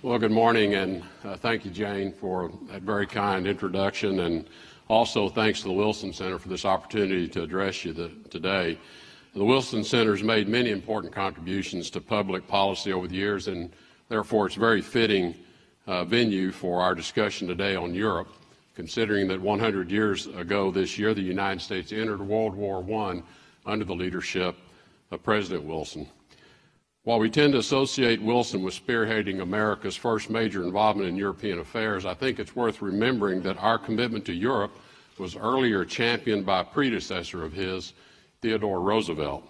Well, good morning, and thank you, Jane, for that very kind introduction, and also thanks to the Wilson Center for this opportunity to address you today. The Wilson Center has made many important contributions to public policy over the years, and therefore it's a very fitting venue for our discussion today on Europe, considering that 100 years ago this year, the United States entered World War I under the leadership of President Wilson. While we tend to associate Wilson with spearheading America's first major involvement in European affairs, I think it's worth remembering that our commitment to Europe was earlier championed by a predecessor of his, Theodore Roosevelt.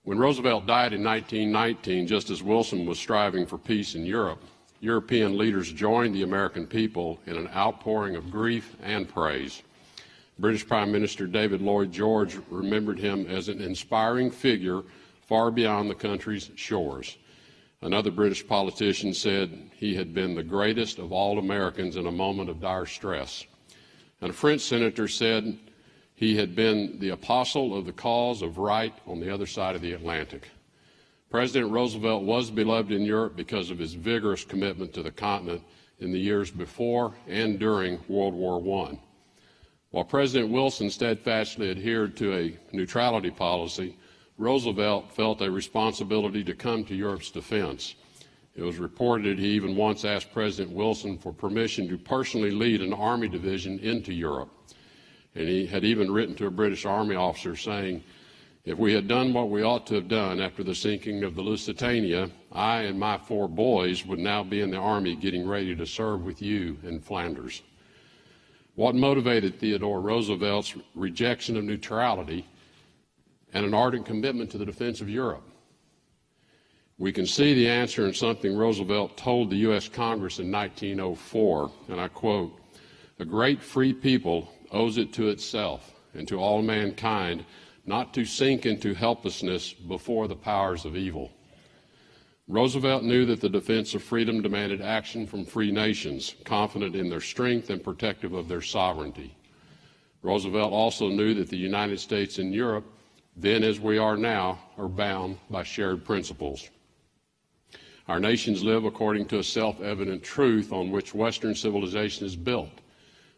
When Roosevelt died in 1919, just as Wilson was striving for peace in Europe, European leaders joined the American people in an outpouring of grief and praise. British Prime Minister David Lloyd George remembered him as an inspiring figure far beyond the country's shores. Another British politician said he had been the greatest of all Americans in a moment of dire stress. And a French senator said he had been the apostle of the cause of right on the other side of the Atlantic. President Roosevelt was beloved in Europe because of his vigorous commitment to the continent in the years before and during World War I. While President Wilson steadfastly adhered to a neutrality policy, Roosevelt felt a responsibility to come to Europe's defense. It was reported he even once asked President Wilson for permission to personally lead an army division into Europe. And he had even written to a British Army officer saying, "If we had done what we ought to have done after the sinking of the Lusitania, I and my 4 boys would now be in the Army getting ready to serve with you in Flanders." What motivated Theodore Roosevelt's rejection of neutrality and an ardent commitment to the defense of Europe? We can see the answer in something Roosevelt told the U.S. Congress in 1904, and I quote, "A great free people owes it to itself and to all mankind not to sink into helplessness before the powers of evil." Roosevelt knew that the defense of freedom demanded action from free nations, confident in their strength and protective of their sovereignty. Roosevelt also knew that the United States and Europe, then as we are now, are bound by shared principles. Our nations live according to a self-evident truth on which Western civilization is built: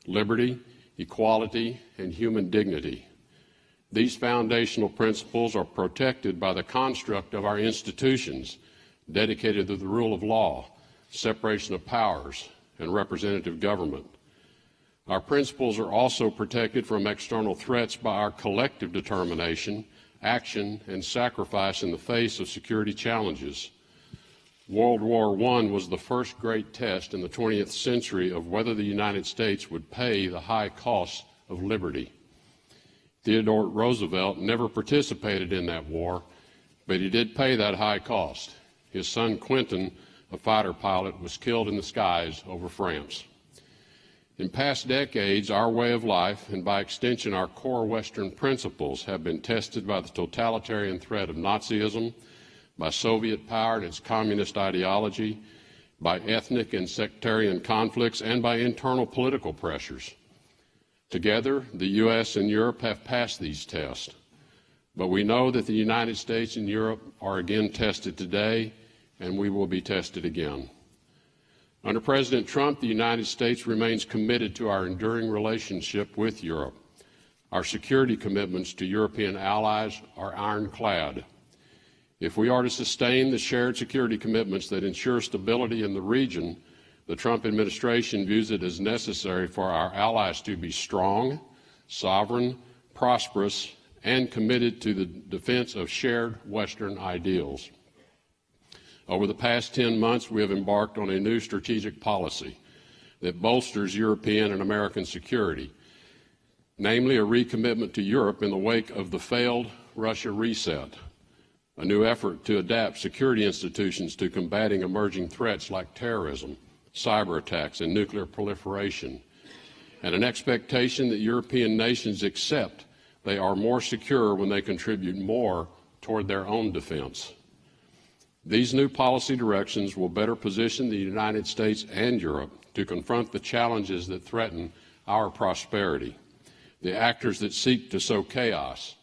liberty, equality, and human dignity. These foundational principles are protected by the construct of our institutions, dedicated to the rule of law, separation of powers, and representative government. Our principles are also protected from external threats by our collective determination, action, and sacrifice in the face of security challenges. World War I was the first great test in the 20th century of whether the United States would pay the high cost of liberty. Theodore Roosevelt never participated in that war, but he did pay that high cost. His son Quentin, a fighter pilot, was killed in the skies over France. In past decades, our way of life, and by extension our core Western principles, have been tested by the totalitarian threat of Nazism, by Soviet power and its communist ideology, by ethnic and sectarian conflicts, and by internal political pressures. Together, the U.S. and Europe have passed these tests, but we know that the United States and Europe are again tested today, and we will be tested again. Under President Trump, the United States remains committed to our enduring relationship with Europe. Our security commitments to European allies are ironclad. If we are to sustain the shared security commitments that ensure stability in the region, the Trump administration views it as necessary for our allies to be strong, sovereign, prosperous, and committed to the defense of shared Western ideals. Over the past 10 months, we have embarked on a new strategic policy that bolsters European and American security, namely a recommitment to Europe in the wake of the failed Russia reset, a new effort to adapt security institutions to combating emerging threats like terrorism, cyber attacks, and nuclear proliferation, and an expectation that European nations accept they are more secure when they contribute more toward their own defense. These new policy directions will better position the United States and Europe to confront the challenges that threaten our prosperity, the actors that seek to sow chaos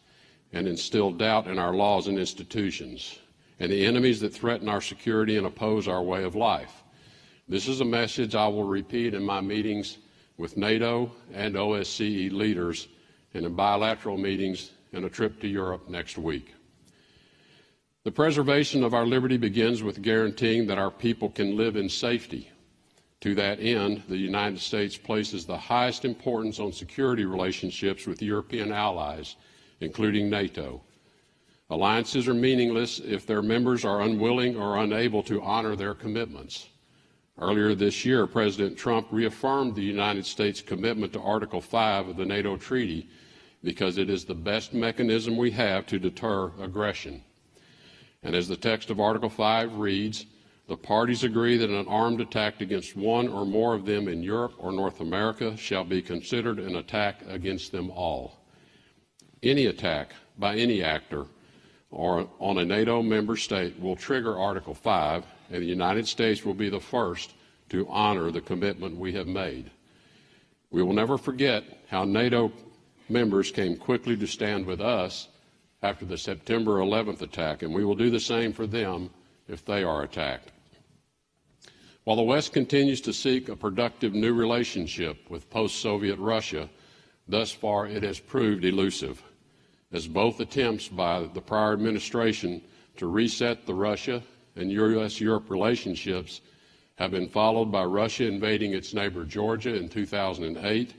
and instill doubt in our laws and institutions, and the enemies that threaten our security and oppose our way of life. This is a message I will repeat in my meetings with NATO and OSCE leaders and in bilateral meetings and a trip to Europe next week. The preservation of our liberty begins with guaranteeing that our people can live in safety. To that end, the United States places the highest importance on security relationships with European allies, including NATO. Alliances are meaningless if their members are unwilling or unable to honor their commitments. Earlier this year, President Trump reaffirmed the United States' commitment to Article 5 of the NATO Treaty because it is the best mechanism we have to deter aggression. And as the text of Article 5 reads, the parties agree that an armed attack against one or more of them in Europe or North America shall be considered an attack against them all. Any attack by any actor or on a NATO member state will trigger Article 5, and the United States will be the first to honor the commitment we have made. We will never forget how NATO members came quickly to stand with us after the September 11th attack, and we will do the same for them if they are attacked. While the West continues to seek a productive new relationship with post-Soviet Russia, thus far it has proved elusive, as both attempts by the prior administration to reset the Russia and U.S.-Europe relationships have been followed by Russia invading its neighbor Georgia in 2008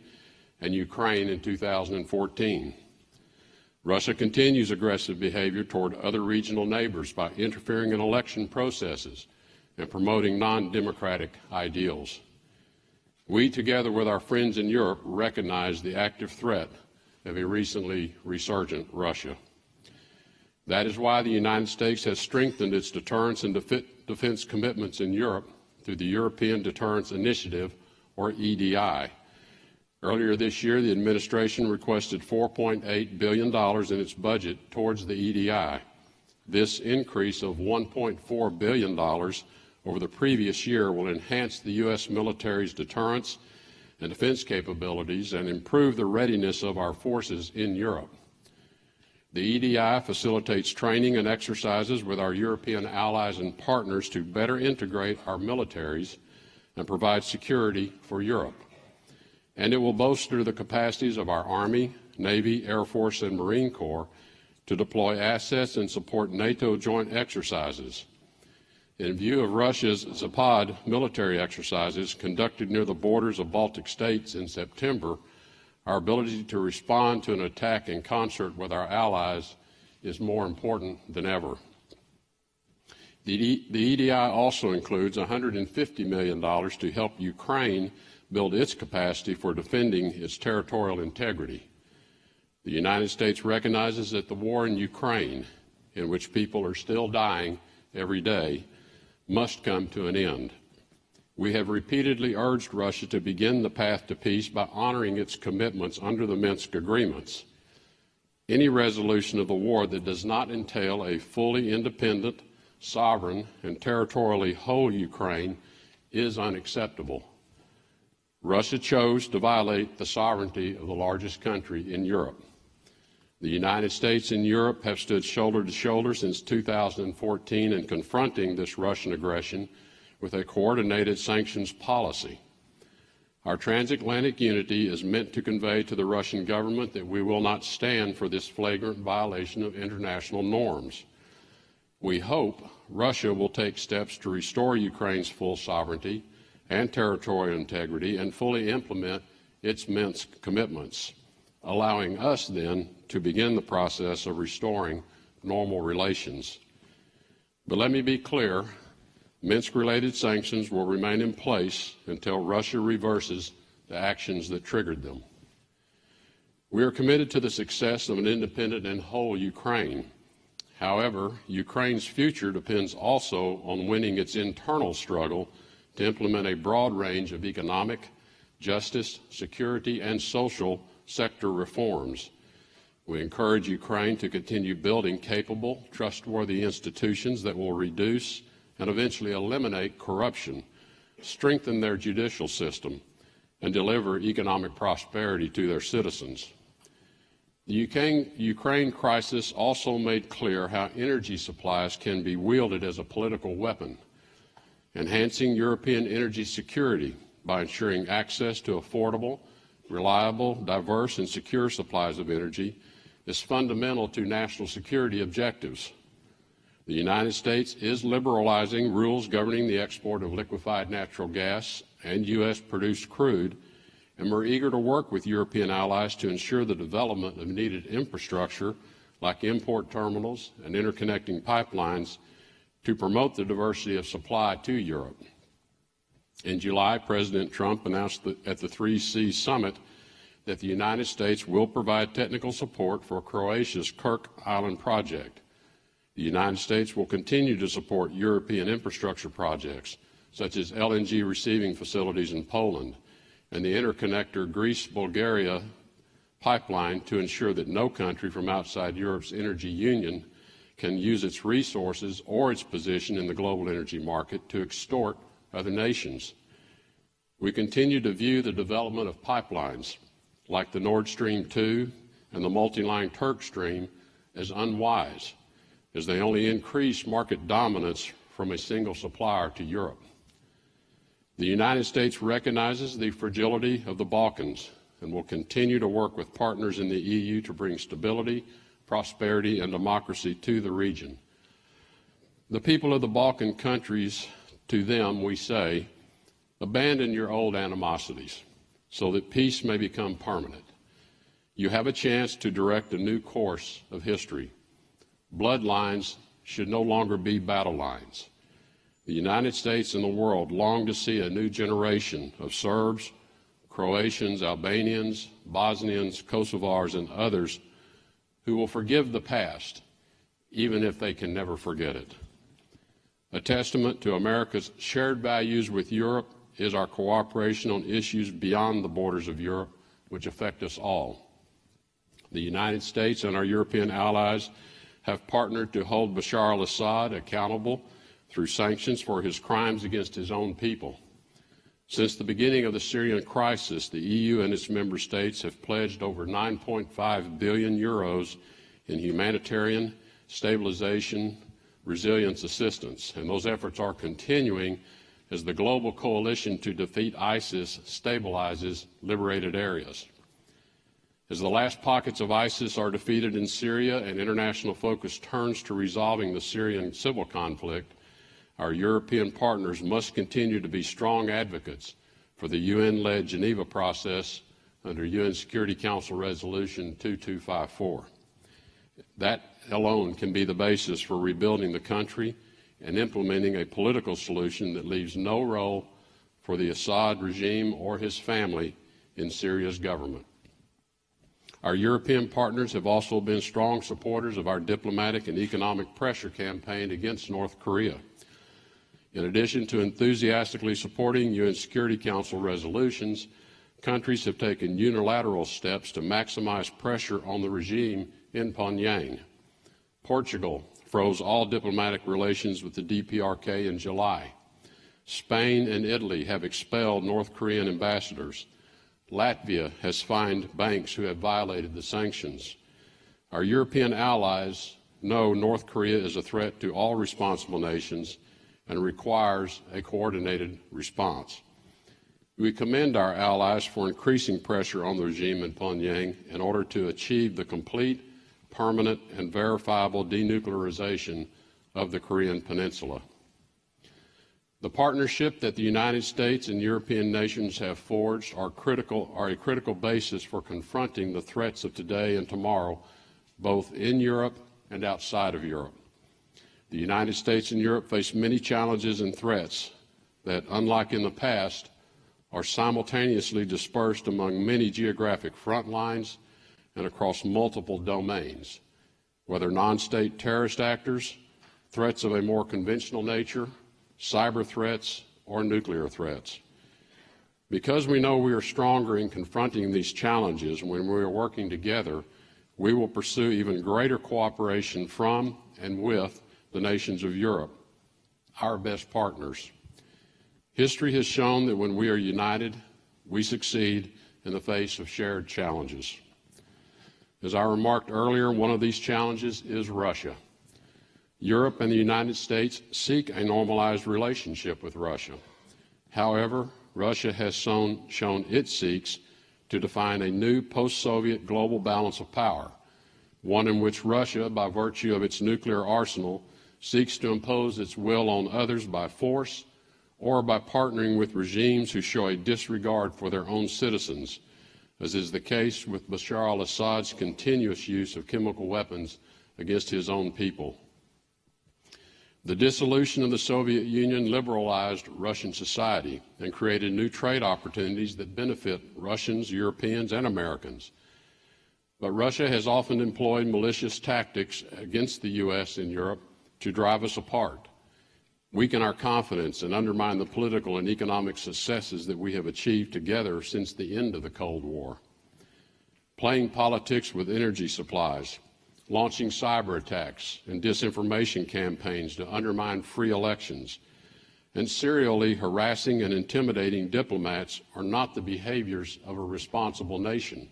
and Ukraine in 2014. Russia continues aggressive behavior toward other regional neighbors by interfering in election processes and promoting non-democratic ideals. We, together with our friends in Europe, recognize the active threat of a recently resurgent Russia. That is why the United States has strengthened its deterrence and defense commitments in Europe through the European Deterrence Initiative, or EDI. Earlier this year, the administration requested $4.8 billion in its budget towards the EDI. This increase of $1.4 billion over the previous year will enhance the U.S. military's deterrence and defense capabilities and improve the readiness of our forces in Europe. The EDI facilitates training and exercises with our European allies and partners to better integrate our militaries and provide security for Europe. And it will bolster the capacities of our Army, Navy, Air Force, and Marine Corps to deploy assets and support NATO joint exercises. In view of Russia's Zapad military exercises conducted near the borders of Baltic states in September, our ability to respond to an attack in concert with our allies is more important than ever. The EDI also includes $150 million to help Ukraine build its capacity for defending its territorial integrity. The United States recognizes that the war in Ukraine, in which people are still dying every day, must come to an end. We have repeatedly urged Russia to begin the path to peace by honoring its commitments under the Minsk agreements. Any resolution of the war that does not entail a fully independent, sovereign, and territorially whole Ukraine is unacceptable. Russia chose to violate the sovereignty of the largest country in Europe. The United States and Europe have stood shoulder to shoulder since 2014 in confronting this Russian aggression with a coordinated sanctions policy. Our transatlantic unity is meant to convey to the Russian government that we will not stand for this flagrant violation of international norms. We hope Russia will take steps to restore Ukraine's full sovereignty and territorial integrity and fully implement its Minsk commitments, allowing us then to begin the process of restoring normal relations. But let me be clear, Minsk-related sanctions will remain in place until Russia reverses the actions that triggered them. We are committed to the success of an independent and whole Ukraine. However, Ukraine's future depends also on winning its internal struggle to implement a broad range of economic, justice, security, and social sector reforms. We encourage Ukraine to continue building capable, trustworthy institutions that will reduce and eventually eliminate corruption, strengthen their judicial system, and deliver economic prosperity to their citizens. The Ukraine crisis also made clear how energy supplies can be wielded as a political weapon. Enhancing European energy security by ensuring access to affordable, reliable, diverse, and secure supplies of energy is fundamental to national security objectives. The United States is liberalizing rules governing the export of liquefied natural gas and U.S.-produced crude, and we're eager to work with European allies to ensure the development of needed infrastructure like import terminals and interconnecting pipelines to promote the diversity of supply to Europe. In July, President Trump announced at the 3C summit that the United States will provide technical support for Croatia's Kirk Island project. The United States will continue to support European infrastructure projects, such as LNG receiving facilities in Poland and the interconnector Greece-Bulgaria pipeline to ensure that no country from outside Europe's energy union can use its resources or its position in the global energy market to extort other nations. We continue to view the development of pipelines like the Nord Stream 2 and the multi-line Turk Stream as unwise, as they only increase market dominance from a single supplier to Europe. The United States recognizes the fragility of the Balkans and will continue to work with partners in the EU to bring stability, prosperity, and democracy to the region. The people of the Balkan countries, to them we say, abandon your old animosities so that peace may become permanent. You have a chance to direct a new course of history. Bloodlines should no longer be battle lines. The United States and the world long to see a new generation of Serbs, Croatians, Albanians, Bosnians, Kosovars, and others who will forgive the past, even if they can never forget it. A testament to America's shared values with Europe is our cooperation on issues beyond the borders of Europe, which affect us all. The United States and our European allies have partnered to hold Bashar al-Assad accountable through sanctions for his crimes against his own people. Since the beginning of the Syrian crisis, the EU and its member states have pledged over 9.5 billion euros in humanitarian, stabilization, resilience assistance, and those efforts are continuing as the global coalition to defeat ISIS stabilizes liberated areas. As the last pockets of ISIS are defeated in Syria and international focus turns to resolving the Syrian civil conflict, our European partners must continue to be strong advocates for the UN-led Geneva process under UN Security Council Resolution 2254. That alone can be the basis for rebuilding the country and implementing a political solution that leaves no role for the Assad regime or his family in Syria's government. Our European partners have also been strong supporters of our diplomatic and economic pressure campaign against North Korea. In addition to enthusiastically supporting UN Security Council resolutions, countries have taken unilateral steps to maximize pressure on the regime in Pyongyang. Portugal froze all diplomatic relations with the DPRK in July. Spain and Italy have expelled North Korean ambassadors. Latvia has fined banks who have violated the sanctions. Our European allies know North Korea is a threat to all responsible nations and requires a coordinated response. We commend our allies for increasing pressure on the regime in Pyongyang in order to achieve the complete, permanent, and verifiable denuclearization of the Korean Peninsula. The partnership that the United States and European nations have forged are a critical basis for confronting the threats of today and tomorrow, both in Europe and outside of Europe. The United States and Europe face many challenges and threats that, unlike in the past, are simultaneously dispersed among many geographic front lines and across multiple domains, whether non-state terrorist actors, threats of a more conventional nature, cyber threats, or nuclear threats. Because we know we are stronger in confronting these challenges when we are working together, we will pursue even greater cooperation from and with the nations of Europe, our best partners. History has shown that when we are united, we succeed in the face of shared challenges. As I remarked earlier, one of these challenges is Russia. Europe and the United States seek a normalized relationship with Russia. However, Russia has shown it seeks to define a new post-Soviet global balance of power, one in which Russia, by virtue of its nuclear arsenal, seeks to impose its will on others by force or by partnering with regimes who show a disregard for their own citizens, as is the case with Bashar al-Assad's continuous use of chemical weapons against his own people. The dissolution of the Soviet Union liberalized Russian society and created new trade opportunities that benefit Russians, Europeans, and Americans. But Russia has often employed malicious tactics against the U.S. and Europe to drive us apart, weaken our confidence, and undermine the political and economic successes that we have achieved together since the end of the Cold War. Playing politics with energy supplies, launching cyber attacks and disinformation campaigns to undermine free elections, and serially harassing and intimidating diplomats are not the behaviors of a responsible nation.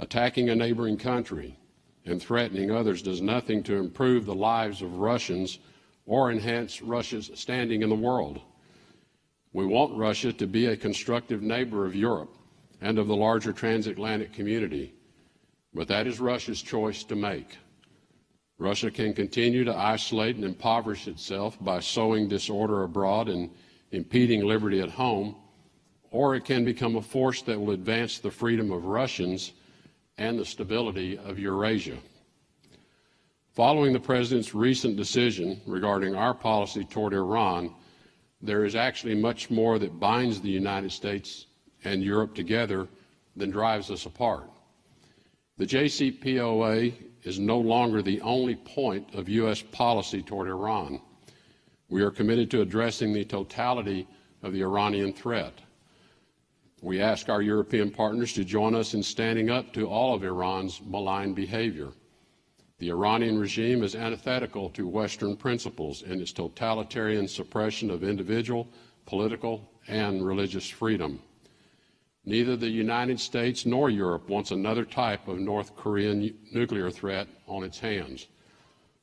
Attacking a neighboring country and threatening others does nothing to improve the lives of Russians or enhance Russia's standing in the world. We want Russia to be a constructive neighbor of Europe and of the larger transatlantic community, but that is Russia's choice to make. Russia can continue to isolate and impoverish itself by sowing disorder abroad and impeding liberty at home, or it can become a force that will advance the freedom of Russians and the stability of Eurasia. Following the President's recent decision regarding our policy toward Iran, there is actually much more that binds the United States and Europe together than drives us apart. The JCPOA is no longer the only point of U.S. policy toward Iran. We are committed to addressing the totality of the Iranian threat. We ask our European partners to join us in standing up to all of Iran's malign behavior. The Iranian regime is antithetical to Western principles in its totalitarian suppression of individual, political, and religious freedom. Neither the United States nor Europe wants another type of North Korean nuclear threat on its hands,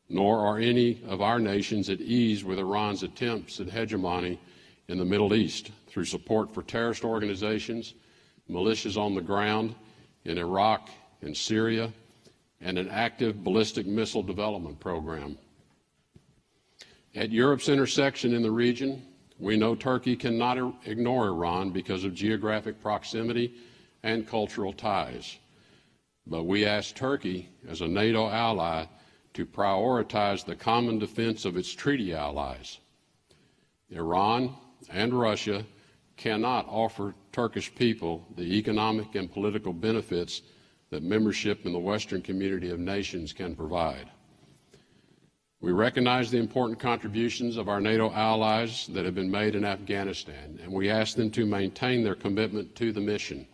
nor are any of our nations at ease with Iran's attempts at hegemony in the Middle East through support for terrorist organizations, militias on the ground in Iraq and Syria, and an active ballistic missile development program. At Europe's intersection in the region, we know Turkey cannot ignore Iran because of geographic proximity and cultural ties. But we ask Turkey, as a NATO ally, to prioritize the common defense of its treaty allies. Iran and Russia cannot offer Turkish people the economic and political benefits that membership in the Western community of nations can provide. We recognize the important contributions of our NATO allies that have been made in Afghanistan, and we ask them to maintain their commitment to the mission.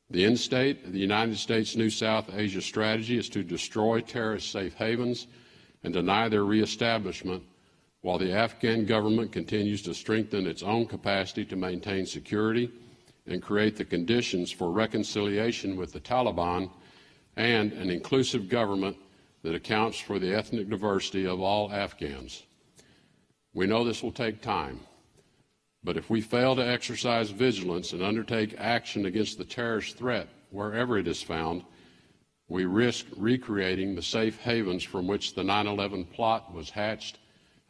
The end state of the United States' new South Asia strategy is to destroy terrorist safe havens and deny their reestablishment, while the Afghan government continues to strengthen its own capacity to maintain security and create the conditions for reconciliation with the Taliban and an inclusive government that accounts for the ethnic diversity of all Afghans. We know this will take time, but if we fail to exercise vigilance and undertake action against the terrorist threat wherever it is found, we risk recreating the safe havens from which the 9/11 plot was hatched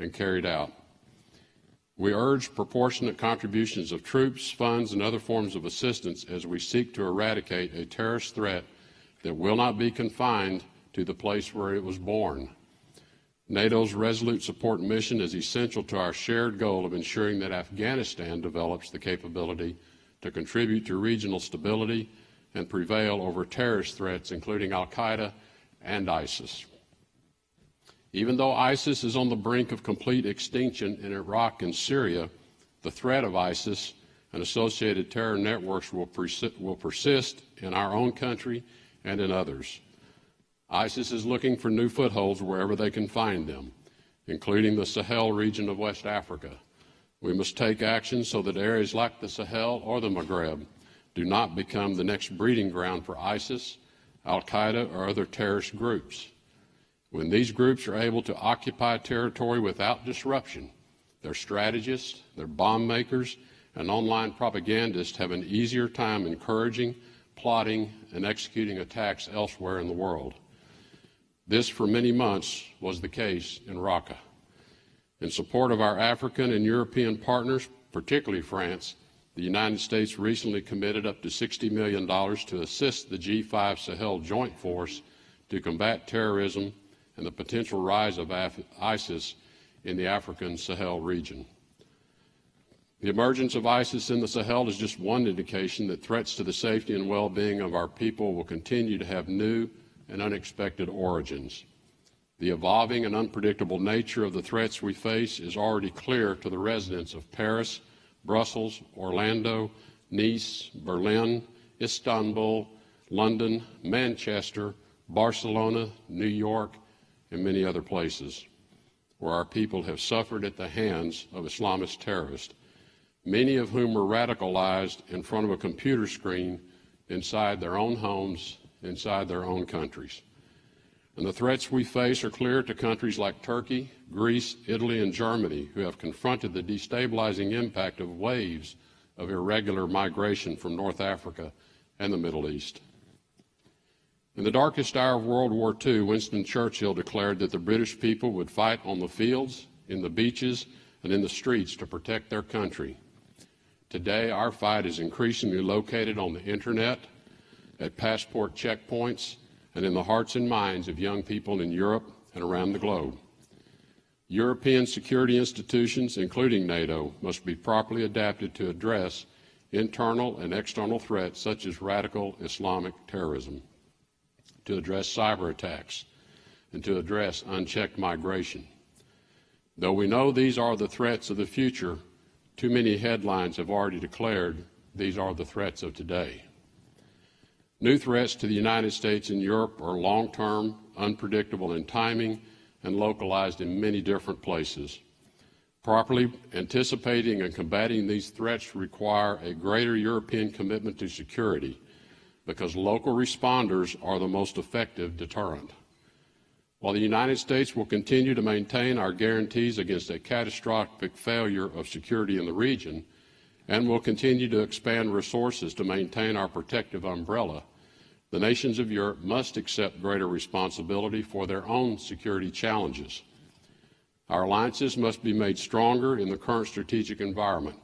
and carried out. We urge proportionate contributions of troops, funds, and other forms of assistance as we seek to eradicate a terrorist threat that will not be confined to the place where it was born. NATO's resolute support mission is essential to our shared goal of ensuring that Afghanistan develops the capability to contribute to regional stability and prevail over terrorist threats, including al-Qaeda and ISIS. Even though ISIS is on the brink of complete extinction in Iraq and Syria, the threat of ISIS and associated terror networks will persist in our own country and in others. ISIS is looking for new footholds wherever they can find them, including the Sahel region of West Africa. We must take action so that areas like the Sahel or the Maghreb do not become the next breeding ground for ISIS, al-Qaeda, or other terrorist groups. When these groups are able to occupy territory without disruption, their strategists, their bomb makers, and online propagandists have an easier time encouraging, plotting, and executing attacks elsewhere in the world. This, for many months, was the case in Raqqa. In support of our African and European partners, particularly France, the United States recently committed up to $60 million to assist the G5 Sahel Joint Force to combat terrorism and the potential rise of ISIS in the African Sahel region. The emergence of ISIS in the Sahel is just one indication that threats to the safety and well-being of our people will continue to have new and unexpected origins. The evolving and unpredictable nature of the threats we face is already clear to the residents of Paris, Brussels, Orlando, Nice, Berlin, Istanbul, London, Manchester, Barcelona, New York, and many other places where our people have suffered at the hands of Islamist terrorists, many of whom were radicalized in front of a computer screen inside their own homes, inside their own countries. And the threats we face are clear to countries like Turkey, Greece, Italy, and Germany, who have confronted the destabilizing impact of waves of irregular migration from North Africa and the Middle East. In the darkest hour of World War II, Winston Churchill declared that the British people would fight on the fields, in the beaches, and in the streets to protect their country. Today, our fight is increasingly located on the internet, at passport checkpoints, and in the hearts and minds of young people in Europe and around the globe. European security institutions, including NATO, must be properly adapted to address internal and external threats such as radical Islamic terrorism, to address cyber attacks, and to address unchecked migration. Though we know these are the threats of the future, too many headlines have already declared these are the threats of today. New threats to the United States and Europe are long-term, unpredictable in timing, and localized in many different places. Properly anticipating and combating these threats require a greater European commitment to security, because local responders are the most effective deterrent. While the United States will continue to maintain our guarantees against a catastrophic failure of security in the region, and will continue to expand resources to maintain our protective umbrella, the nations of Europe must accept greater responsibility for their own security challenges. Our alliances must be made stronger in the current strategic environment.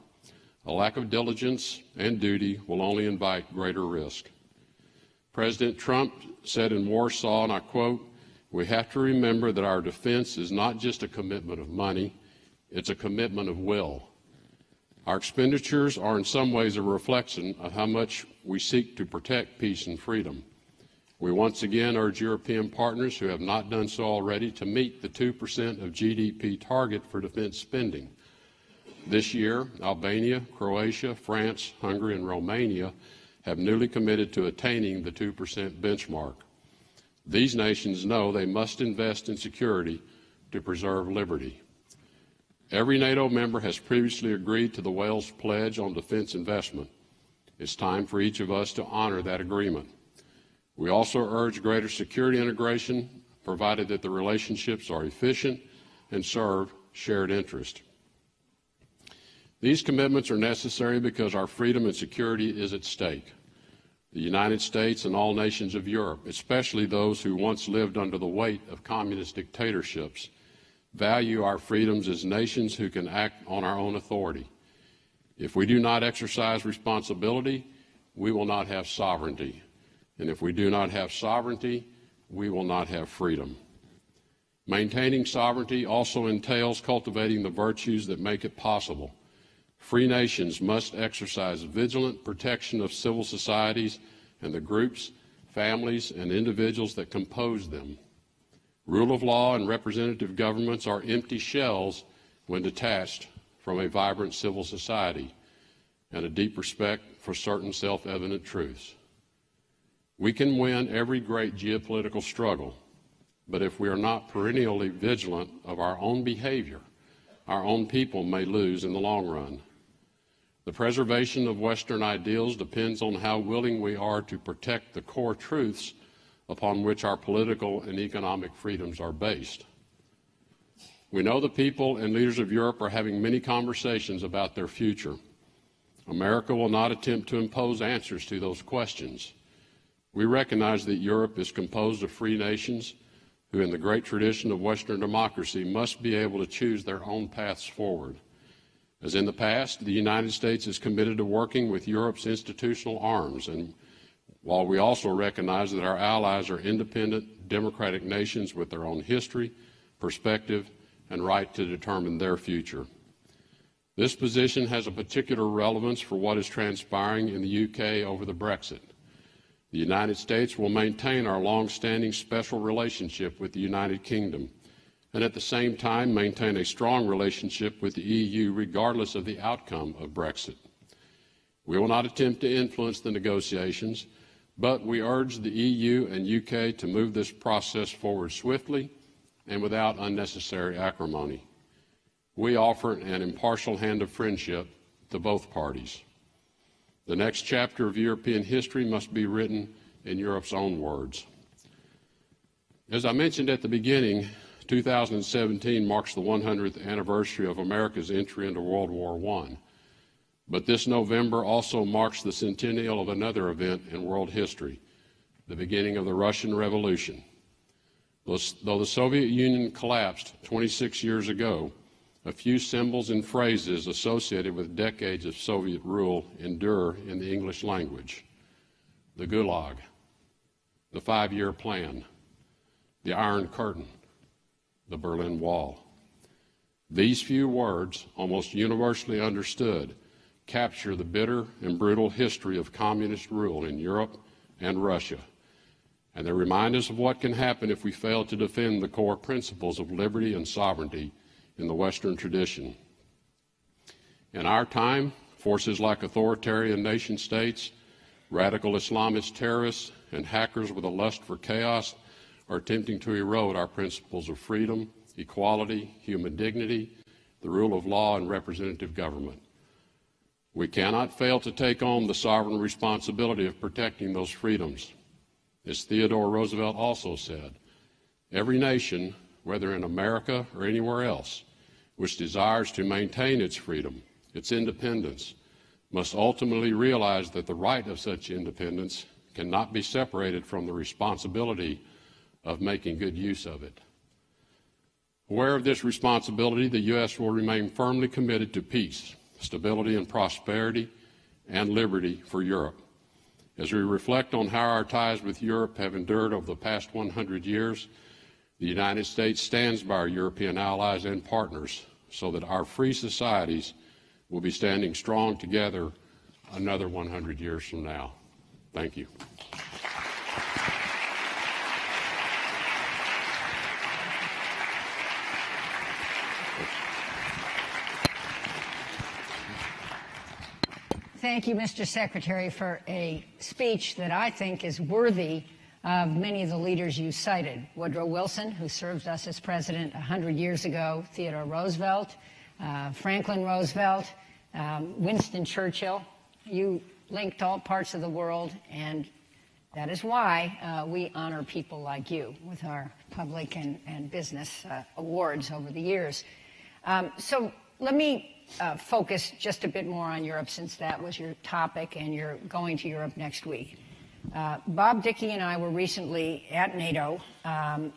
A lack of diligence and duty will only invite greater risk. President Trump said in Warsaw, and I quote, "We have to remember that our defense is not just a commitment of money, it's a commitment of will." Our expenditures are in some ways a reflection of how much we seek to protect peace and freedom. We once again urge European partners who have not done so already to meet the 2% of GDP target for defense spending. This year, Albania, Croatia, France, Hungary, and Romania have newly committed to attaining the 2% benchmark. These nations know they must invest in security to preserve liberty. Every NATO member has previously agreed to the Wales Pledge on defense investment. It's time for each of us to honor that agreement. We also urge greater security integration, provided that the relationships are efficient and serve shared interest. These commitments are necessary because our freedom and security is at stake. The United States and all nations of Europe, especially those who once lived under the weight of communist dictatorships, value our freedoms as nations who can act on our own authority. If we do not exercise responsibility, we will not have sovereignty. And if we do not have sovereignty, we will not have freedom. Maintaining sovereignty also entails cultivating the virtues that make it possible. Free nations must exercise vigilant protection of civil societies and the groups, families, and individuals that compose them. Rule of law and representative governments are empty shells when detached from a vibrant civil society and a deep respect for certain self-evident truths. We can win every great geopolitical struggle, but if we are not perennially vigilant of our own behavior, our own people may lose in the long run. The preservation of Western ideals depends on how willing we are to protect the core truths upon which our political and economic freedoms are based. We know the people and leaders of Europe are having many conversations about their future. America will not attempt to impose answers to those questions. We recognize that Europe is composed of free nations who, in the great tradition of Western democracy, must be able to choose their own paths forward. As in the past, the United States is committed to working with Europe's institutional arms, and while we also recognize that our allies are independent, democratic nations with their own history, perspective, and right to determine their future. This position has a particular relevance for what is transpiring in the UK over the Brexit. The United States will maintain our long-standing special relationship with the United Kingdom, and at the same time maintain a strong relationship with the EU regardless of the outcome of Brexit. We will not attempt to influence the negotiations, but we urge the EU and UK to move this process forward swiftly and without unnecessary acrimony. We offer an impartial hand of friendship to both parties. The next chapter of European history must be written in Europe's own words. As I mentioned at the beginning, 2017 marks the 100th anniversary of America's entry into World War I. But this November also marks the centennial of another event in world history, the beginning of the Russian Revolution. Though the Soviet Union collapsed 26 years ago, a few symbols and phrases associated with decades of Soviet rule endure in the English language. The Gulag, the 5-year plan, the Iron Curtain, the Berlin Wall. These few words, almost universally understood, capture the bitter and brutal history of communist rule in Europe and Russia, and they remind us of what can happen if we fail to defend the core principles of liberty and sovereignty in the Western tradition. In our time, forces like authoritarian nation states, radical Islamist terrorists, and hackers with a lust for chaos are attempting to erode our principles of freedom, equality, human dignity, the rule of law, and representative government. We cannot fail to take on the sovereign responsibility of protecting those freedoms. As Theodore Roosevelt also said, every nation, whether in America or anywhere else, which desires to maintain its freedom, its independence, must ultimately realize that the right of such independence cannot be separated from the responsibility of making good use of it. Aware of this responsibility, the U.S. will remain firmly committed to peace, stability and prosperity, and liberty for Europe. As we reflect on how our ties with Europe have endured over the past 100 years, the United States stands by our European allies and partners so that our free societies will be standing strong together another 100 years from now. Thank you. Thank you, Mr. Secretary, for a speech that I think is worthy of many of the leaders you cited. Woodrow Wilson, who served us as president 100 years ago, Theodore Roosevelt, Franklin Roosevelt, Winston Churchill. You linked all parts of the world, and that is why we honor people like you with our public and business awards over the years. So let me focus just a bit more on Europe, since that was your topic and you're going to Europe next week. Bob Dickey and I were recently at NATO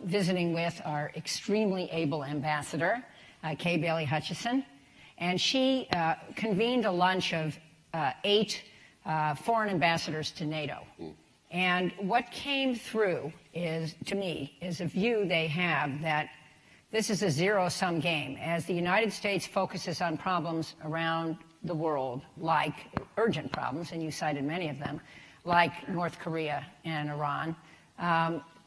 visiting with our extremely able ambassador, Kay Bailey Hutchison, and she convened a lunch of 8 foreign ambassadors to NATO. And what came through is, to me, is a view they have that this is a zero-sum game. As the United States focuses on problems around the world, like urgent problems, and you cited many of them, like North Korea and Iran,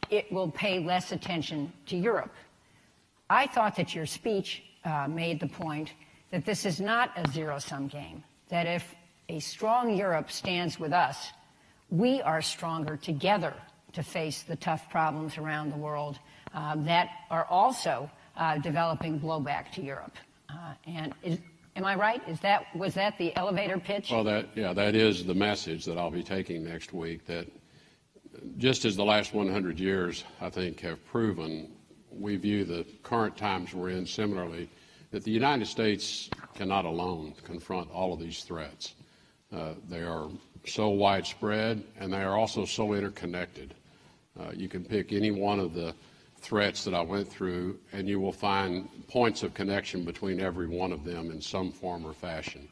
it will pay less attention to Europe. I thought that your speech made the point that this is not a zero-sum game, that if a strong Europe stands with us, we are stronger together to face the tough problems around the world that are also developing blowback to Europe. Am I right? Was that the elevator pitch? Well, that is the message that I'll be taking next week, that just as the last 100 years, I think, have proven, we view the current times we're in similarly, that the United States cannot alone confront all of these threats. They are so widespread, and they are also so interconnected. You can pick any one of the threats that I went through, and you will find points of connection between every one of them in some form or fashion,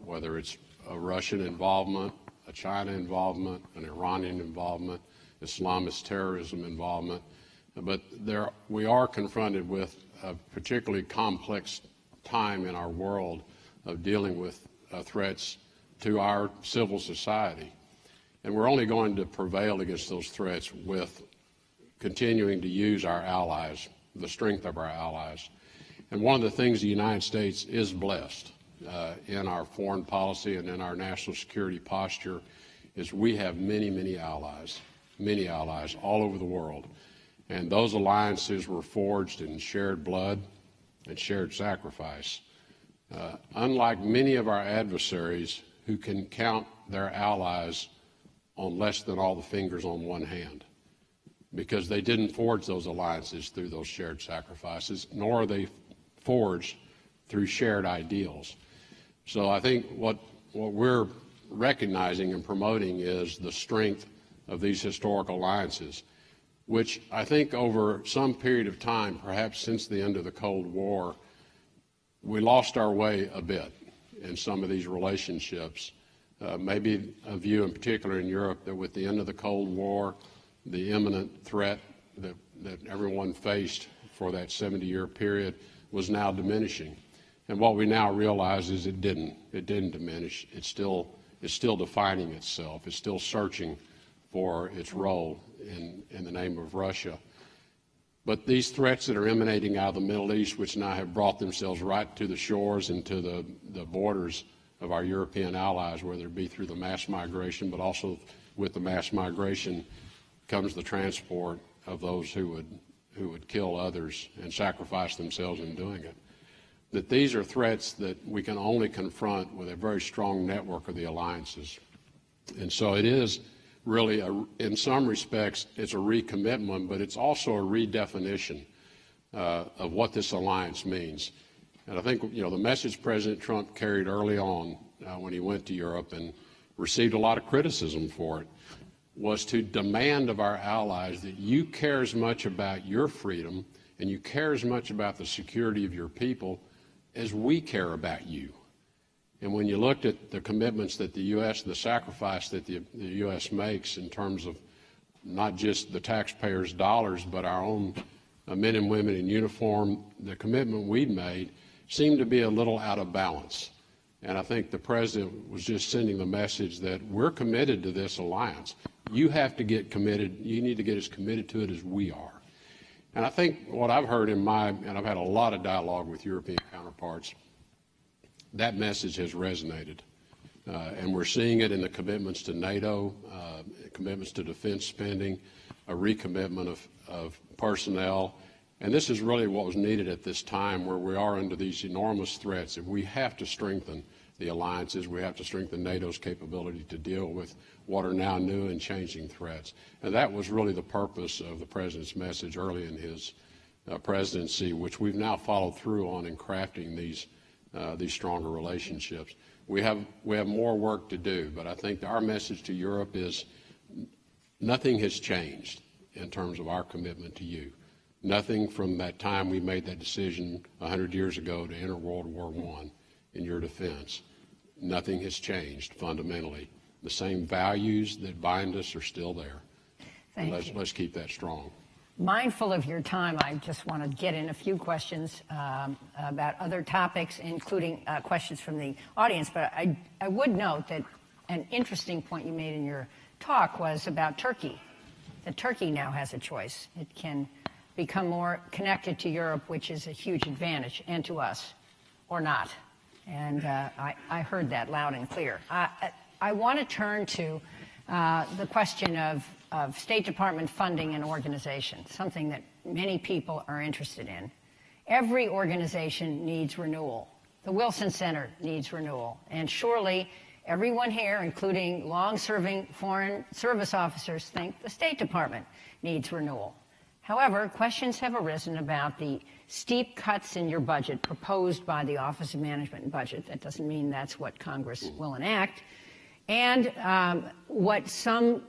whether it's a Russian involvement, a China involvement, an Iranian involvement, Islamist terrorism involvement. But we are confronted with a particularly complex time in our world of dealing with threats to our civil society. And we're only going to prevail against those threats with continuing to use our allies, the strength of our allies. And one of the things the United States is blessed in our foreign policy and in our national security posture is we have many allies all over the world. And those alliances were forged in shared blood and shared sacrifice. Unlike many of our adversaries who can count their allies on less than all the fingers on one hand, because they didn't forge those alliances through those shared sacrifices, nor are they forged through shared ideals. So I think what we're recognizing and promoting is the strength of these historic alliances, which I think over some period of time, perhaps since the end of the Cold War, we lost our way a bit in some of these relationships. Maybe a view in particular in Europe that with the end of the Cold War, the imminent threat that everyone faced for that 70-year period was now diminishing. And what we now realize is it didn't diminish. It's still defining itself. It's still searching for its role in the name of Russia. But these threats that are emanating out of the Middle East, which now have brought themselves right to the shores and to the borders of our European allies, whether it be through the mass migration, but also with the mass migration comes the transport of those who would kill others and sacrifice themselves in doing it. That these are threats that we can only confront with a very strong network of the alliances. And so it is really, in some respects, it's a recommitment, but it's also a redefinition of what this alliance means. And I think, the message President Trump carried early on when he went to Europe and received a lot of criticism for it was to demand of our allies that you care as much about your freedom and you care as much about the security of your people as we care about you. And when you looked at the commitments that the U.S., the sacrifice that the U.S. makes in terms of not just the taxpayers' dollars, but our own men and women in uniform, the commitment we'd made seemed to be a little out of balance. And I think the President was just sending the message that we're committed to this alliance. You have to get committed. You need to get as committed to it as we are. And I think what I've heard and I've had a lot of dialogue with European counterparts, that message has resonated. And we're seeing it in the commitments to NATO, commitments to defense spending, a recommitment of personnel. And this is really what was needed at this time where we are under these enormous threats. And we have to strengthen the alliances. We have to strengthen NATO's capability to deal with what are now new and changing threats. And that was really the purpose of the President's message early in his presidency, which we've now followed through on in crafting these stronger relationships. We have more work to do, but I think our message to Europe is nothing has changed in terms of our commitment to you. Nothing from that time we made that decision 100 years ago to enter World War I in your defense. Nothing has changed fundamentally. The same values that bind us are still there. Thank you. Let's keep that strong. Mindful of your time, I just want to get in a few questions about other topics, including questions from the audience. But I would note that an interesting point you made in your talk was about Turkey, that Turkey now has a choice. It can become more connected to Europe, which is a huge advantage, and to us, or not. And I heard that loud and clear. I want to turn to the question of State Department funding and organization, something that many people are interested in. Every organization needs renewal. The Wilson Center needs renewal. And surely Everyone here, including long-serving foreign service officers, think the State Department needs renewal. However, questions have arisen about the steep cuts in your budget proposed by the Office of Management and Budget. That doesn't mean that's what Congress will enact. And what some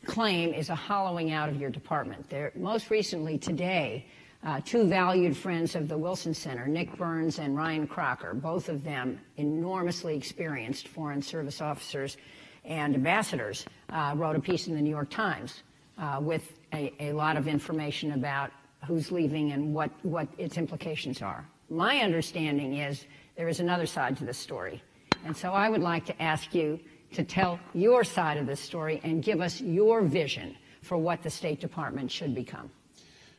claim is a hollowing out of your department. Most recently today, two valued friends of the Wilson Center, Nick Burns and Ryan Crocker, both of them enormously experienced foreign service officers and ambassadors, wrote a piece in the New York Times with a lot of information about who's leaving and what its implications are. My understanding is there is another side to this story. And so I would like to ask you to tell your side of this story and give us your vision for what the State Department should become.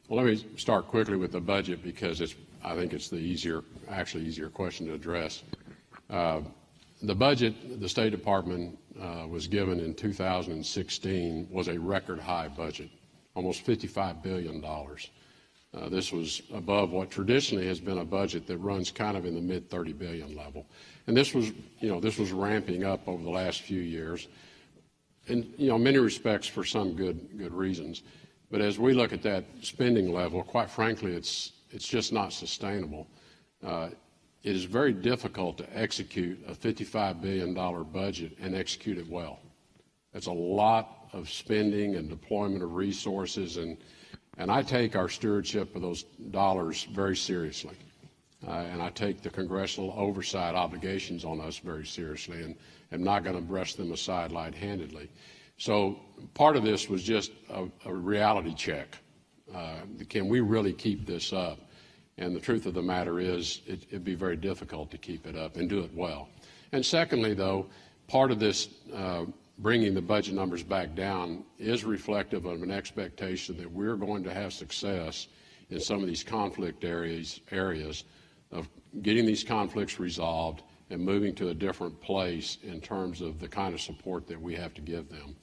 Well, let me start quickly with the budget because I think it's the easier question to address. The budget the State Department was given in 2016 was a record high budget, almost $55 billion. This was above what traditionally has been a budget that runs kind of in the mid $30 billion level. And this was ramping up over the last few years, in many respects for some good reasons. But as we look at that spending level, quite frankly, it's just not sustainable. It is very difficult to execute a $55 billion budget and execute it well. It's a lot of spending and deployment of resources, and I take our stewardship of those dollars very seriously. And I take the congressional oversight obligations on us very seriously, and am not going to brush them aside light-handedly. So part of this was just a reality check. Can we really keep this up? And the truth of the matter is it'd be very difficult to keep it up and do it well. And secondly, though, part of this bringing the budget numbers back down is reflective of an expectation that we're going to have success in some of these conflict areas of getting these conflicts resolved and moving to a different place in terms of the kind of support that we have to give them.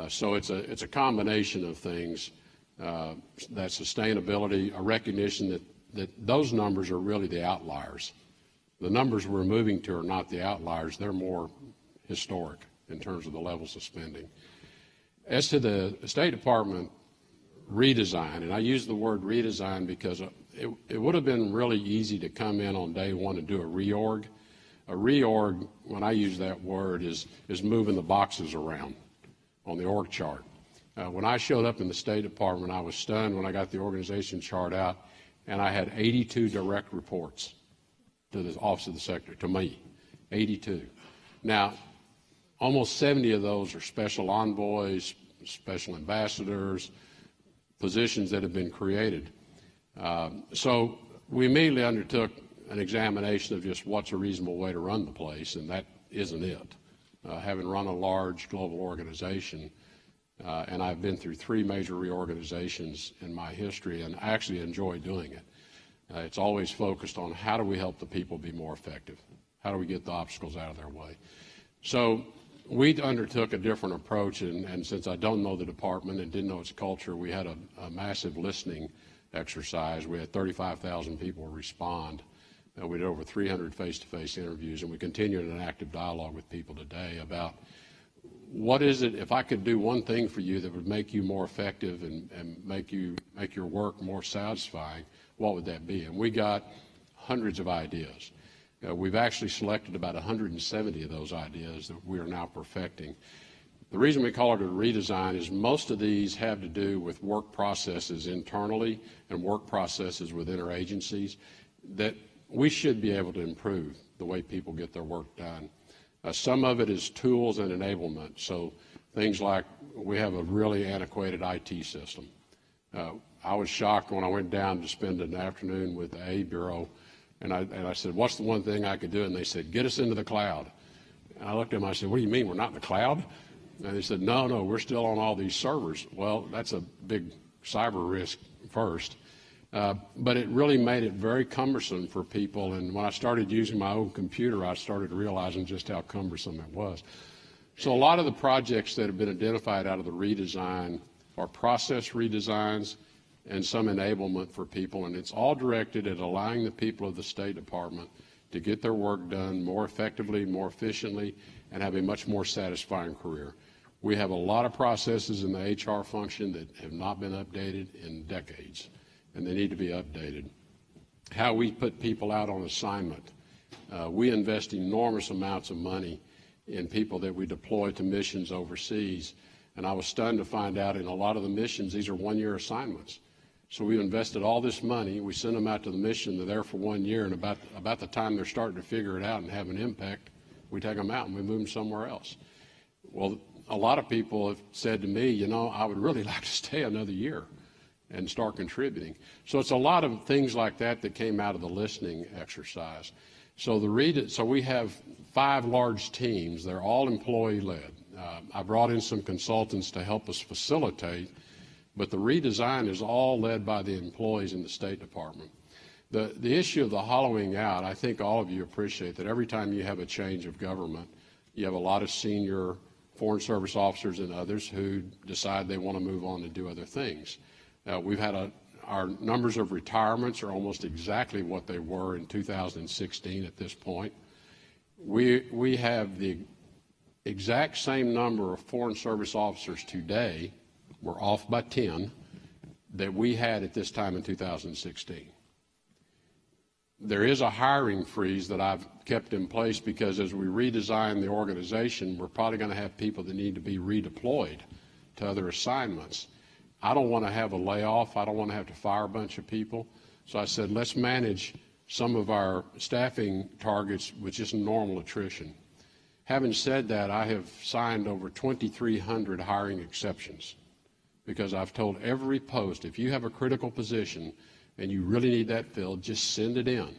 So it's a combination of things, that sustainability, a recognition that those numbers are really the outliers. The numbers we're moving to are not the outliers. They're more historic in terms of the levels of spending. As to the State Department redesign, and I use the word redesign because it would have been really easy to come in on day one and do a reorg. A reorg, when I use that word, is moving the boxes around on the org chart. When I showed up in the State Department, I was stunned when I got the organization chart out, and I had 82 direct reports to the Office of the Secretary, to me, 82. Now, almost 70 of those are special envoys, special ambassadors, positions that have been created. So we immediately undertook an examination of just what's a reasonable way to run the place, and that isn't it. Having run a large global organization, and I've been through 3 major reorganizations in my history, and I actually enjoy doing it. It's always focused on how do we help the people be more effective? How do we get the obstacles out of their way? So we undertook a different approach, and since I don't know the department and didn't know its culture, we had a massive listening exercise. We had 35,000 people respond. We did over 300 face-to-face interviews, and we continue in an active dialogue with people today about what is it, if I could do one thing for you that would make you more effective and make your work more satisfying, what would that be? And we got hundreds of ideas. We've actually selected about 170 of those ideas that we are now perfecting. The reason we call it a redesign is most of these have to do with work processes internally and work processes within our agencies that we should be able to improve the way people get their work done. Some of it is tools and enablement. So things like we have a really antiquated IT system. I was shocked when I went down to spend an afternoon with the A Bureau, and I said, what's the one thing I could do? And they said, get us into the cloud. And I looked at them, I said, what do you mean, we're not in the cloud? And they said, no, we're still on all these servers. Well, that's a big cyber risk first. But it really made it very cumbersome for people. And when I started using my own computer, I started realizing just how cumbersome it was. So a lot of the projects that have been identified out of the redesign are process redesigns and some enablement for people. And it's all directed at allowing the people of the State Department to get their work done more effectively, more efficiently, and have a much more satisfying career. We have a lot of processes in the HR function that have not been updated in decades, and they need to be updated. How we put people out on assignment. We invest enormous amounts of money in people that we deploy to missions overseas. And I was stunned to find out in a lot of the missions, these are one-year assignments. So we've invested all this money. We send them out to the mission. They're there for 1 year, and about the time they're starting to figure it out and have an impact, we take them out and we move them somewhere else. Well, a lot of people have said to me, you know, I would really like to stay another year and start contributing. So it's a lot of things like that that came out of the listening exercise. So we have 5 large teams. They're all employee-led. I brought in some consultants to help us facilitate, but the redesign is all led by the employees in the State Department. The issue of the hollowing out, I think all of you appreciate that every time you have a change of government, you have a lot of senior Foreign Service officers and others who decide they want to move on and do other things. We've had our numbers of retirements are almost exactly what they were in 2016 at this point. We have the exact same number of Foreign Service officers today, we're off by 10, that we had at this time in 2016. There is a hiring freeze that I've kept in place because as we redesign the organization, we're probably going to have people that need to be redeployed to other assignments. I don't want to have a layoff. I don't want to have to fire a bunch of people. So I said, let's manage some of our staffing targets with just normal attrition. Having said that, I have signed over 2,300 hiring exceptions because I've told every post, if you have a critical position and you really need that filled, just send it in.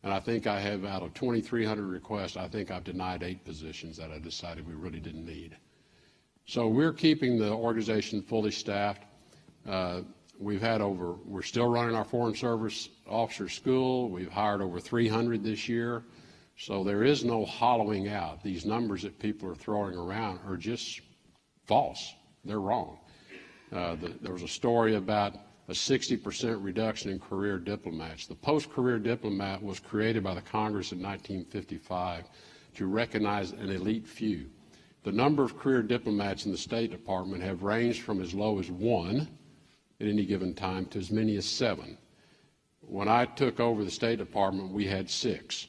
And I think I have, out of 2,300 requests, I think I've denied 8 positions that I decided we really didn't need. So we're keeping the organization fully staffed. We're still running our Foreign Service Officer School. We've hired over 300 this year. So there is no hollowing out. These numbers that people are throwing around are just false. They're wrong. There was a story about a 60% reduction in career diplomats. The post-career diplomat was created by the Congress in 1955 to recognize an elite few. The number of career diplomats in the State Department have ranged from as low as 1 at any given time to as many as 7. When I took over the State Department, we had 6.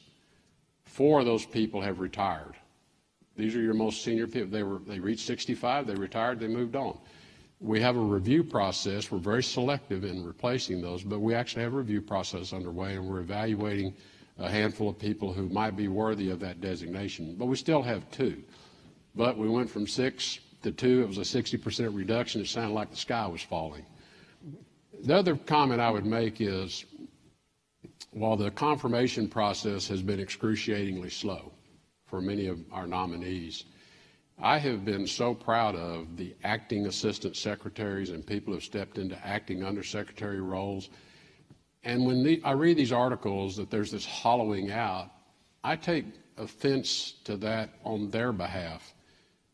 4 of those people have retired. These are your most senior people. They reached 65, they retired, they moved on. We have a review process. We're very selective in replacing those, but we actually have a review process underway, and we're evaluating a handful of people who might be worthy of that designation. But we still have 2. But we went from 6 to 2. It was a 60% reduction. It sounded like the sky was falling. The other comment I would make is, while the confirmation process has been excruciatingly slow for many of our nominees, I have been so proud of the acting assistant secretaries and people who have stepped into acting undersecretary roles. And when I read these articles that there's this hollowing out, I take offense to that on their behalf,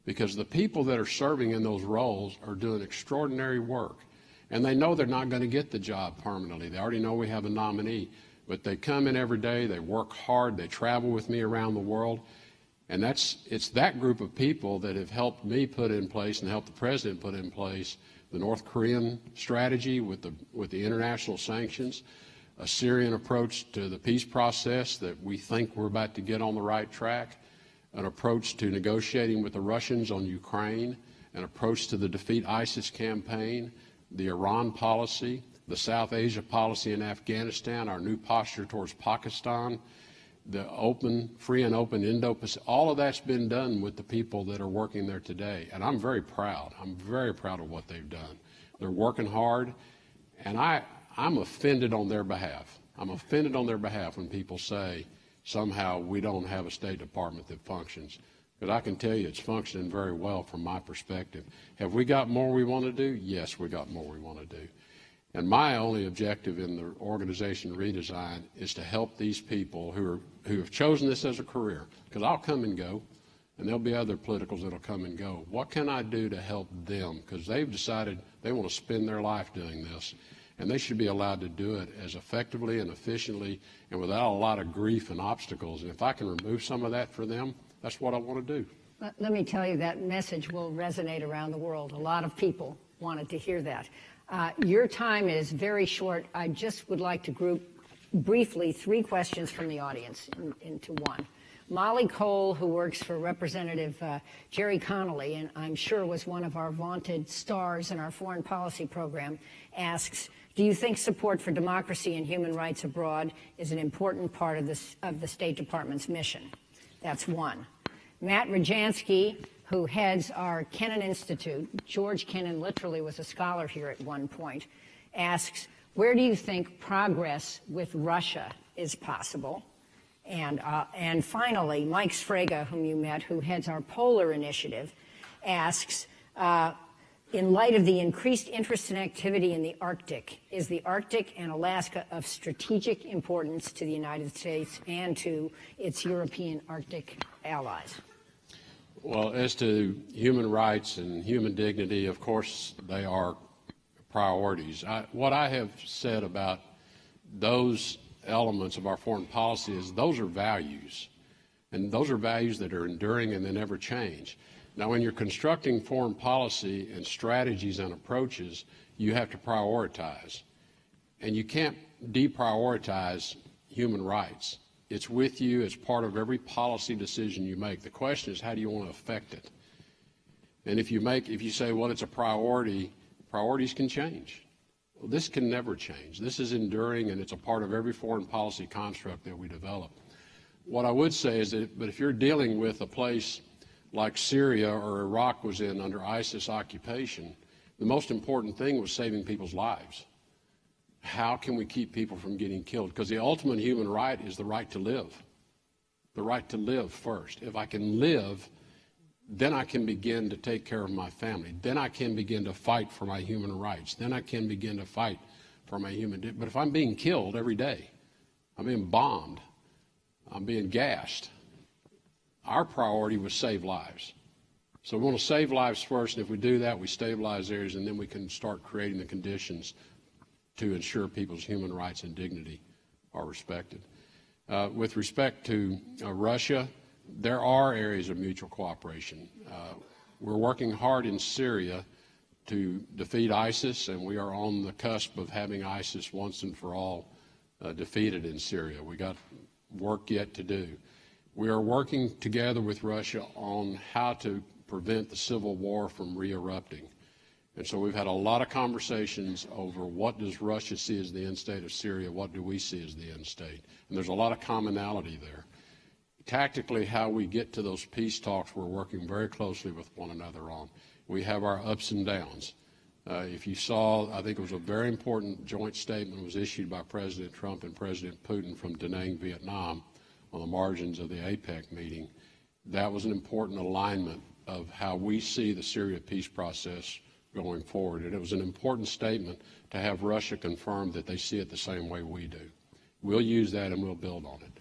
because the people that are serving in those roles are doing extraordinary work. And they know they're not going to get the job permanently. They already know we have a nominee. But they come in every day, they work hard, they travel with me around the world. And it's that group of people that have helped me put in place and helped the President put in place the North Korean strategy with the international sanctions, a Syrian approach to the peace process that we think we're about to get on the right track, an approach to negotiating with the Russians on Ukraine, an approach to the Defeat ISIS campaign, the Iran policy, the South Asia policy in Afghanistan, our new posture towards Pakistan, the free and open Indo-Pacific. All of that's been done with the people that are working there today. And I'm very proud. I'm very proud of what they've done. They're working hard. And I'm offended on their behalf. I'm offended on their behalf when people say somehow we don't have a State Department that functions. But I can tell you it's functioning very well from my perspective. Have we got more we want to do? Yes, we got more we want to do. And my only objective in the organization redesign is to help these people who have chosen this as a career, because I'll come and go, and there'll be other politicals that'll come and go. What can I do to help them? Because they've decided they want to spend their life doing this. and they should be allowed to do it as effectively and efficiently and without a lot of grief and obstacles. And if I can remove some of that for them, that's what I want to do. Let me tell you, that message will resonate around the world. A lot of people wanted to hear that. Your time is very short. I just would like to group briefly 3 questions from the audience into one. Molly Cole, who works for Representative Jerry Connolly, and I'm sure was one of our vaunted stars in our foreign policy program, asks, do you think support for democracy and human rights abroad is an important part of the State Department's mission? That's one. Matt Rajansky, who heads our Kennan Institute, George Kennan literally was a scholar here at one point, asks, where do you think progress with Russia is possible? And finally, Mike Sfraga, whom you met, who heads our Polar Initiative, asks, in light of the increased interest and activity in the Arctic, is the Arctic and Alaska of strategic importance to the United States and to its European Arctic allies? Well, as to human rights and human dignity, of course, they are priorities. What I have said about those elements of our foreign policy is those are values, and those are values that are enduring and they never change. Now, when you're constructing foreign policy and strategies and approaches, you have to prioritize, and you can't deprioritize human rights. It's with you. It's part of every policy decision you make. The question is, how do you want to affect it? And if you say, well, it's a priority, priorities can change. Well, this can never change. This is enduring, and it's a part of every foreign policy construct that we develop. What I would say is that, but if you're dealing with a place like Syria or Iraq was in under ISIS occupation, the most important thing was saving people's lives. How can we keep people from getting killed? Because the ultimate human right is the right to live. The right to live first. If I can live, then I can begin to take care of my family. Then I can begin to fight for my human rights. Then I can begin to fight for my human. But if I'm being killed every day, I'm being bombed, I'm being gassed, our priority was save lives. So we want to save lives first, and if we do that, we stabilize areas, and then we can start creating the conditions to ensure people's human rights and dignity are respected. With respect to Russia, there are areas of mutual cooperation. We're working hard in Syria to defeat ISIS, and we are on the cusp of having ISIS once and for all defeated in Syria. We got work yet to do. We are working together with Russia on how to prevent the civil war from re-erupting. And so we've had a lot of conversations over what does Russia see as the end state of Syria, what do we see as the end state. And there's a lot of commonality there. Tactically, how we get to those peace talks, we're working very closely with one another on. We have our ups and downs. If you saw, I think it was a very important joint statement was issued by President Trump and President Putin from Da Nang, Vietnam, on the margins of the APEC meeting. That was an important alignment of how we see the Syria peace process going forward. And it was an important statement to have Russia confirm that they see it the same way we do. We'll use that and we'll build on it.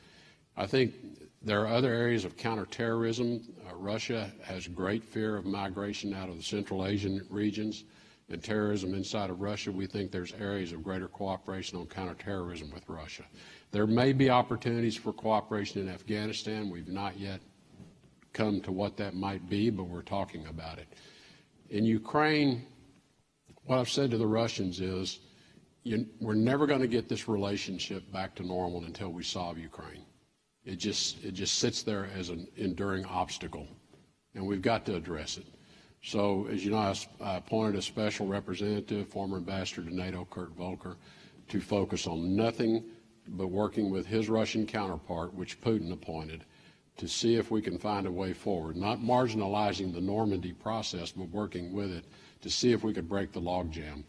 I think there are other areas of counterterrorism. Russia has great fear of migration out of the Central Asian regions and terrorism inside of Russia. We think there's areas of greater cooperation on counterterrorism with Russia. There may be opportunities for cooperation in Afghanistan. We've not yet come to what that might be, but we're talking about it. In Ukraine, what I've said to the Russians is, we're never going to get this relationship back to normal until we solve Ukraine. It just sits there as an enduring obstacle, and we've got to address it. So, as you know, I appointed a special representative, former ambassador to NATO, Kurt Volker, to focus on nothing but working with his Russian counterpart, which Putin appointed, to see if we can find a way forward, not marginalizing the Normandy process, but working with it to see if we could break the logjam.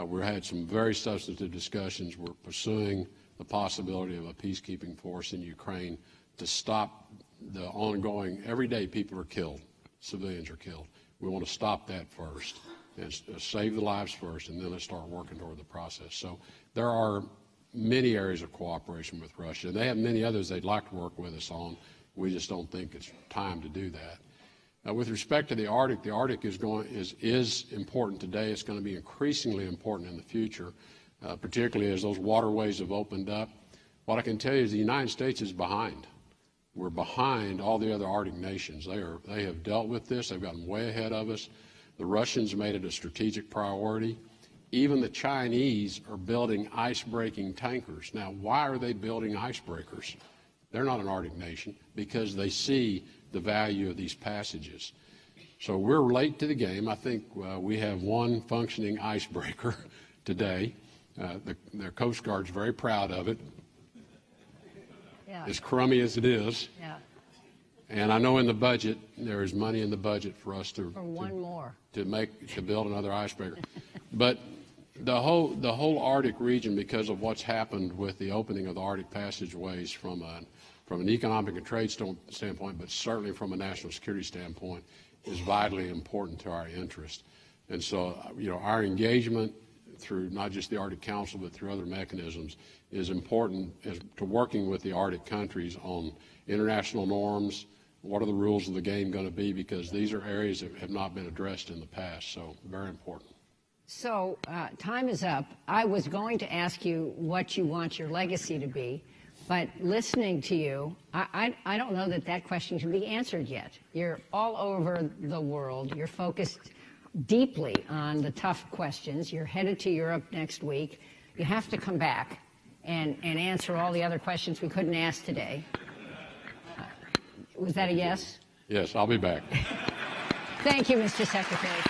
We've had some very substantive discussions. We're pursuing the possibility of a peacekeeping force in Ukraine to stop the ongoing, every day people are killed, civilians are killed. We want to stop that first and save the lives first, and then let's start working toward the process. So there are many areas of cooperation with Russia. They have many others they'd like to work with us on. We just don't think it's time to do that. With respect to the Arctic is important today. It's going to be increasingly important in the future. particularly as those waterways have opened up. What I can tell you is the United States is behind. We're behind all the other Arctic nations. They have dealt with this. They've gotten way ahead of us. The Russians made it a strategic priority. Even the Chinese are building ice-breaking tankers. Now, why are they building icebreakers? They're not an Arctic nation because they see the value of these passages. So we're late to the game. I think we have one functioning icebreaker today. Their Coast Guard's very proud of it. Yeah. As crummy as it is. Yeah. And I know in the budget, there is money in the budget for us to build another icebreaker. But the whole Arctic region, because of what's happened with the opening of the Arctic passageways from an economic and trade standpoint, but certainly from a national security standpoint, is vitally important to our interest. And so, our engagement through not just the Arctic Council, but through other mechanisms, is important to working with the Arctic countries on international norms. What are the rules of the game going to be? Because these are areas that have not been addressed in the past, so very important. So time is up. I was going to ask you what you want your legacy to be, but listening to you, I don't know that question can be answered yet. You're all over the world. You're focused deeply on the tough questions. You're headed to Europe next week. You have to come back and answer all the other questions we couldn't ask today. Was that a yes? Yes, I'll be back. Thank you, Mr. Secretary.